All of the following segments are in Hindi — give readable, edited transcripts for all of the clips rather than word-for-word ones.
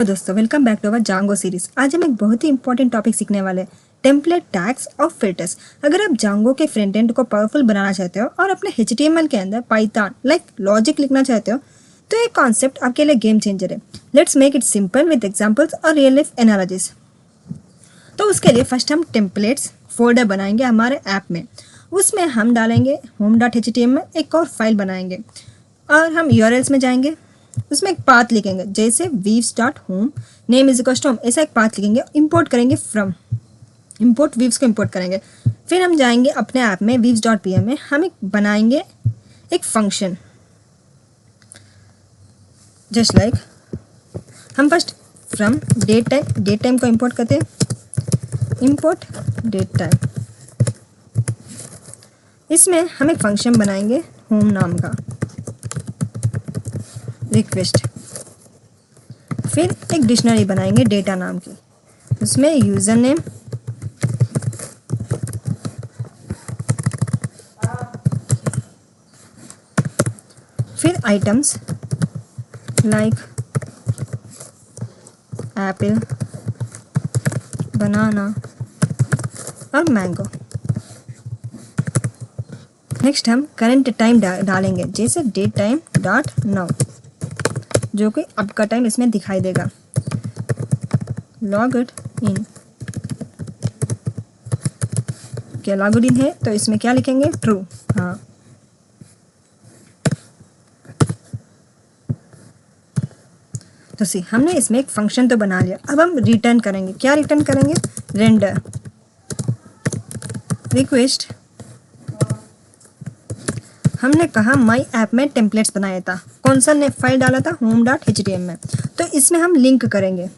तो दोस्तों welcome back to our Django series. आज हम एक बहुत ही इंपॉर्टेंट टॉपिक सीखने वाले हैं, टेम्पलेट टैग्स और फिल्टर्स। अगर आप जांगो के फ्रंट एंड को पावरफुल बनाना चाहते हो और अपने HTML के अंदर पाइथन लाइक लॉजिक लिखना चाहते हो तो ये कॉन्सेप्ट आपके लिए गेम चेंजर है। Let's make it simple with examples और रियल लाइफ एनालॉजीज। तो उसके लिए फर्स्ट हम टेम्पलेट्स फोल्डर बनाएंगे हमारे ऐप में। उसमें हम डालेंगे home.html, एक और फाइल बनाएंगे और हम URLs में जाएंगे। उसमें एक पाथ लिखेंगे जैसे weaves.home name is equal to home, ऐसा एक पाथ लिखेंगे। इंपोर्ट करेंगे फ्रॉम इंपोर्ट वीव्स को इंपोर्ट करेंगे। फिर हम जाएंगे अपने ऐप में weaves.pm में हम एक बनाएंगे एक फंक्शन जस्ट लाइक हम फर्स्ट फ्रॉम डेट टाइम को इंपोर्ट करते हैं, इंपोर्ट डेट टाइम। इसमें हम एक फंक्शन बनाएंगे होम नाम का रिक्वेस्ट। फिर एक डिक्शनरी बनाएंगे डेटा नाम की, उसमें यूज़र नेम, फिर आइटम्स लाइक एप्पल, बनाना और मैंगो। नेक्स्ट हम करंट टाइम डालेंगे जैसे डेट टाइम डॉट नाउ, जो कि अब का टाइम इसमें दिखाई देगा। लॉगड इन, क्या लॉगड इन है तो इसमें क्या लिखेंगे ट्रू। हाँ, तो सी हमने इसमें एक फंक्शन तो बना लिया। अब हम रिटर्न करेंगे। क्या रिटर्न करेंगे? Render request. हमने कहा माई ऐप में टेम्पलेट्स बनाया था, कौन सा फाइल डाला था? home.html में। तो इसमें हम लिंक करेंगे।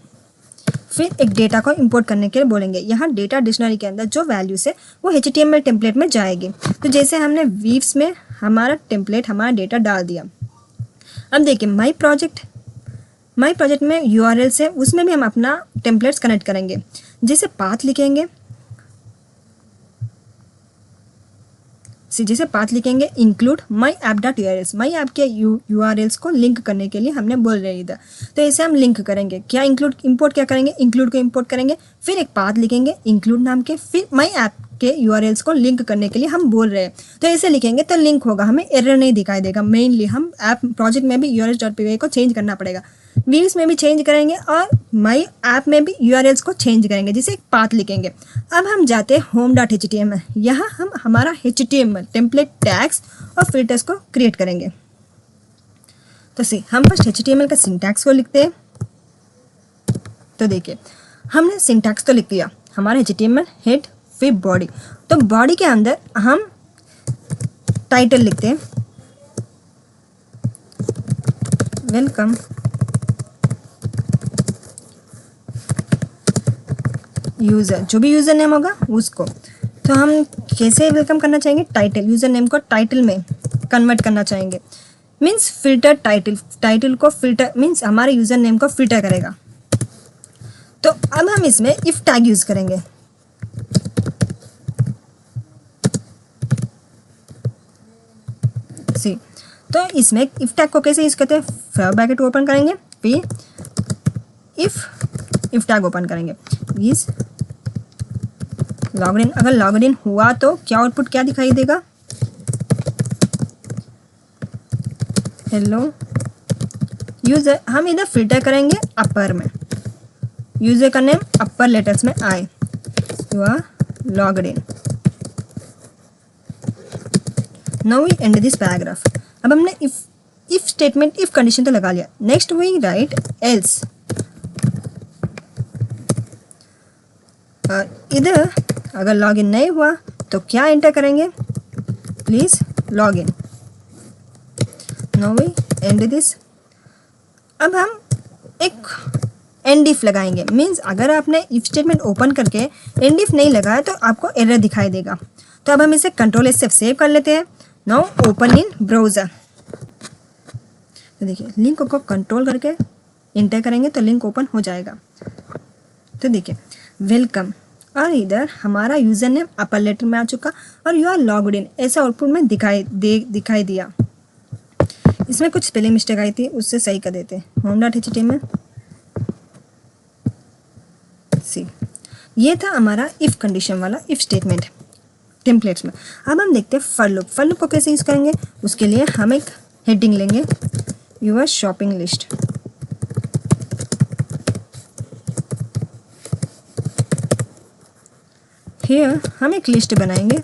फिर एक डेटा को इंपोर्ट करने के लिए बोलेंगे। यहाँ डेटा डिक्शनरी के अंदर जो वैल्यूज है वो HTML टेम्पलेट में जाएगी। तो जैसे हमने वीव्स में हमारा टेम्पलेट हमारा डेटा डाल दिया। अब देखिए माई प्रोजेक्ट में URLs है, उसमें भी हम अपना टेम्पलेट्स कनेक्ट करेंगे। जैसे पाथ लिखेंगे, जैसे पाथ लिखेंगे include my app dot URLs, my app के URLs को लिंक करने के लिए हमने बोल रही था। तो ऐसे हम लिंक करेंगे। क्या इंक्लूड इंपोर्ट क्या करेंगे? इंक्लूड को इंपोर्ट करेंगे। फिर एक पाथ लिखेंगे इंक्लूड नाम के, फिर माई ऐप के URLs को लिंक करने के लिए हम बोल रहे हैं। तो ऐसे लिखेंगे तो लिंक होगा, हमें एरर नहीं दिखाई देगा। मेनली हम ऐप प्रोजेक्ट में भी urls.py को चेंज करना पड़ेगा, व्हील्स में भी चेंज करेंगे और माई ऐप में भी URLs को चेंज करेंगे। जैसे एक पाथ लिखेंगे। अब हम जाते हैं home.html। यहाँ हम हमारा HTML टेम्पलेट टैग्स और फिल्टर्स को क्रिएट करेंगे। तो सी हम फर्स्ट HTML का सिंटैक्स को लिखते हैं। तो देखिए हमने सिंटैक्स तो लिख दिया, हमारा HTML हेड फिर बॉडी। तो बॉडी के अंदर हम टाइटल लिखते हैं वेलकम यूज़र, जो भी यूज़र नेम होगा उसको। तो हम कैसे वेलकम करना चाहेंगे? टाइटल, यूज़र नेम को टाइटल में कन्वर्ट करना चाहेंगे। मीन्स फिल्टर टाइटल को फिल्टर मीन्स हमारे यूज़र नेम को फिल्टर करेगा। तो अब हम इसमें इफ टैग यूज़ करेंगे। सी तो इसमें इफ टैग को कैसे यूज़ करते हैं? ब्रैकेट ओपन करेंगे, फिर इफ टैग ओपन करेंगे। इज लॉगड इन, अगर लॉगड इन हुआ तो क्या आउटपुट क्या दिखाई देगा? Hello user. हम इधर फिल्टर करेंगे अपर में, यूजर का नेम अपर लेटर्स में आए, you are logged in. Now we end this paragraph. अब हमने इफ स्टेटमेंट इफ कंडीशन तो लगा लिया। Next we write else. इधर अगर लॉगिन नहीं हुआ तो क्या एंटर करेंगे? Please login. Now we end this. अब हम एक एंड इफ लगाएंगे। मीन्स अगर आपने इफ स्टेटमेंट ओपन करके एंड इफ नहीं लगाया तो आपको एरर दिखाई देगा। तो अब हम इसे Ctrl+S से सेव कर लेते हैं। Now open in browser. तो देखिए लिंक को कंट्रोल करके एंटर करेंगे तो लिंक ओपन हो जाएगा। तो देखिए वेलकम, और इधर हमारा यूज़र नेम अपर लेटर में आ चुका और यू आर लॉग्ड इन ऐसा आउटपुट में दिखाई दिया। इसमें कुछ स्पेलिंग मिस्टेक आई थी, उससे सही कर देते हैं। home.html सी, ये था हमारा इफ़ कंडीशन वाला इफ़ स्टेटमेंट टेम्पलेट्स में। अब हम देखते हैं फॉर लूप। फॉर लूप को कैसे यूज़ करेंगे, उसके लिए हम एक हेडिंग लेंगे, योर शॉपिंग लिस्ट। हियर हम एक लिस्ट बनाएंगे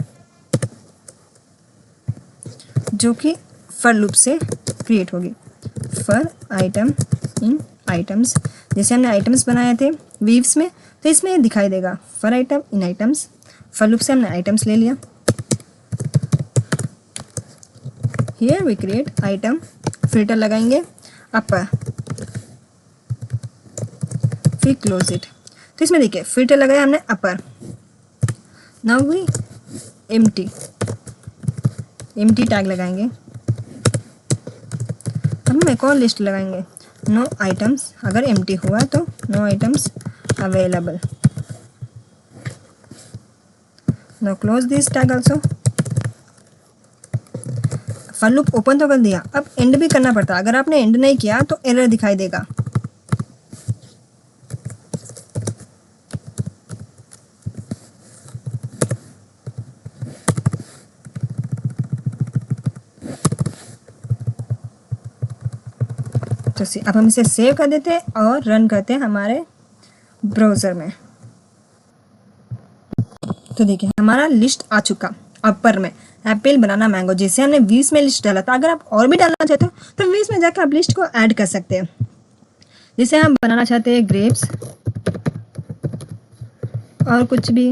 जो कि फॉर लूप से क्रिएट होगी। फॉर आइटम इन आइटम्स, जैसे हमने आइटम्स बनाए थे वीव्स में, तो इसमें ये दिखाई देगा for item in items. For loop से हमने आइटम्स ले लिया। Here we create item, filter लगाएंगे अपर, फिर क्लोज इट। तो इसमें देखिए फिल्टर लगाया हमने अपर। नाउ वी एम्प्टी टैग लगाएंगे। हम एक और लिस्ट लगाएंगे, नो आइटम्स, अगर एम्प्टी हुआ तो no items available. Now close this tag also. For loop open तो कर दिया, अब एंड भी करना पड़ता है। अगर आपने एंड नहीं किया तो एरर दिखाई देगा। तो अब हम इसे सेव कर देते हैं और रन करते हैं हमारे ब्राउज़र में। तो देखिए हमारा लिस्ट आ चुका अपर में, एप्पल बनाना मैंगो। जैसे हमने वीव्स में लिस्ट डाला था, अगर आप और भी डालना चाहते हो तो वीव्स में जाकर आप लिस्ट को ऐड कर सकते हैं। जैसे हम बनाना चाहते हैं ग्रेप्स और कुछ भी,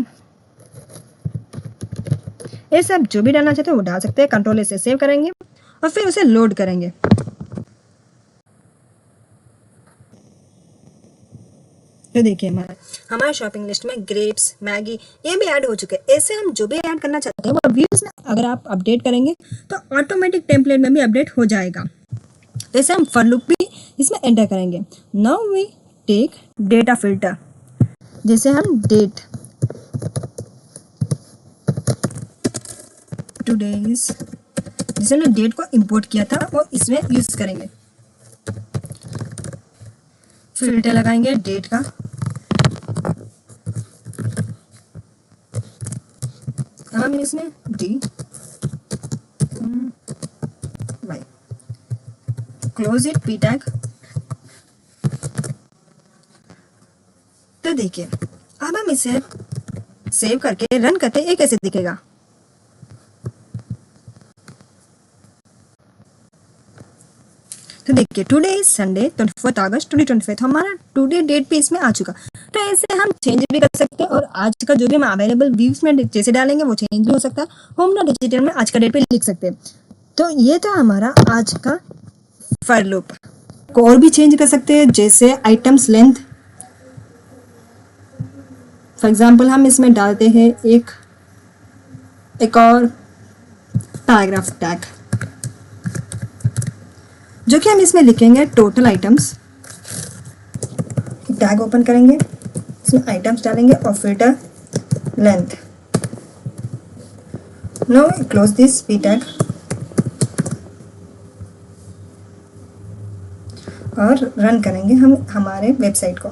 ये सब जो भी डालना चाहते हैं वो डाल सकते हैं। कंट्रोल से सेव करेंगे और फिर उसे लोड करेंगे। तो देखिए हमारे शॉपिंग लिस्ट में ग्रेप्स, मैगी ये भी ऐड हो चुके हैं। ऐसे हम जो भी ऐड करना चाहते हैं वो व्यूज में अगर आप अपडेट करेंगे तो ऑटोमेटिक टेम्पलेट में भी अपडेट हो जाएगा। जैसे हम फॉर लूप भी इसमें एंटर करेंगे। Now we take data filter, जैसे हम डेट टुडेज, जैसे हमने डेट को इंपोर्ट किया था वो इसमें यूज करेंगे। फिल्टर लगाएंगे डेट का, हम इसमें D Y, close it P tag. तो देखिए अब हम इसे सेव करके रन करते हैं, ये कैसे दिखेगा। तो देखिए टुडे इज संडे 24 अगस्त 2025, हमारा टुडे डेट भी इसमें आ चुका। तो ऐसे हम चेंज भी कर सकते हैं और आज का जो भी हम अवेलेबल व्यूज में जैसे डालेंगे वो चेंज भी हो सकता है। होम डॉट डिजिटल में आज का डेट पे लिख सकते हैं। तो ये था हमारा आज का फॉर लूप। और भी चेंज कर सकते हैं, जैसे आइटम्स लेंथ। फॉर एग्जाम्पल हम इसमें डालते हैं एक और पैराग्राफ टैग, जो कि हम इसमें लिखेंगे टोटल आइटम्स। टैग ओपन करेंगे, इसमें आइटम्स डालेंगे और filter length. Now close this P tag और रन करेंगे हम हमारे वेबसाइट को।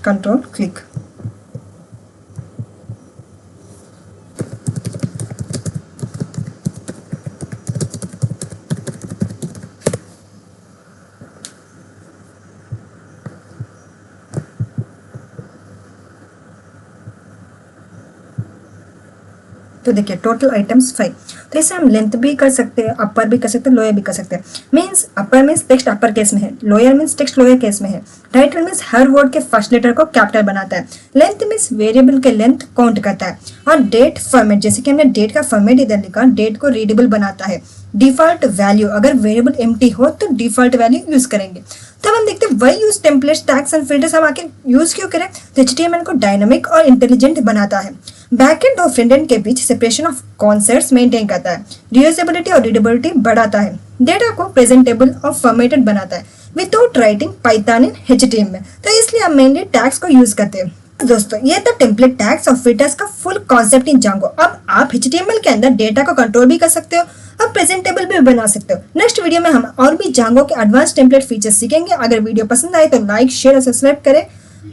Control click. तो देखिए टोटल आइटम्स 5। तो इसे हम लेंथ भी कर सकते हैं, अपर भी कर सकते हैं, लोअर भी कर सकते हैं। मीन्स अपर मीन्स टेक्स्ट अपर केस में है, lower means text lower case में है। टाइटल मीन्स हर वर्ड के फर्स्ट लेटर को कैपिटल बनाता है। लेंथ मीन्स वेरिएबल के लेंथ काउंट करता है। और डेट फॉर्मेट, जैसे कि हमने डेट का फॉर्मेट इधर लिखा, डेट को रीडेबल बनाता है। डिफॉल्ट वैल्यू, अगर वेरिएबल एम्प्टी हो तो डिफॉल्ट वैल्यू यूज करेंगे। तो हम देखते हैं why use templates, tags and filters हम आखिर यूज क्यों करें। तो HTML को डायनामिक और इंटेलिजेंट बनाता है। बैकएंड और फ्रंट एंड के बीच सेपरेशन ऑफ कॉन्सेप्ट्स मेंटेन करता है। रीयूजेबिलिटी और रीडेबिलिटी बढ़ाता है। डेटा को प्रेजेंटेबल और फॉर्मेटेड बनाता है विदाउट राइटिंग पाइथन इन HTML। तो इसलिए हम मेनली टैग्स को यूज करते हैं। दोस्तों ये था टेम्पलेट टैग्स और फिल्टर्स का फुल कॉन्सेप्ट इन जांगो। अब आप HTML के अंदर डेटा को कंट्रोल भी कर सकते हो और प्रेजेंटेबल भी बना सकते हो। नेक्स्ट वीडियो में हम और भी जांगो के एडवांस टेम्पलेट फीचर्स सीखेंगे। अगर वीडियो पसंद आए तो लाइक, शेयर और सब्सक्राइब करें।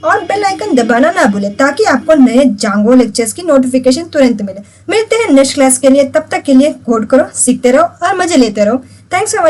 और बेल आइकन दबाना ना भूलें ताकि आपको नए जांगो लेक्चर्स की नोटिफिकेशन तुरंत मिले। मिलते हैं नेक्स्ट क्लास के लिए, तब तक के लिए कोड करो, सीखते रहो और मजे लेते रहो। Thanks for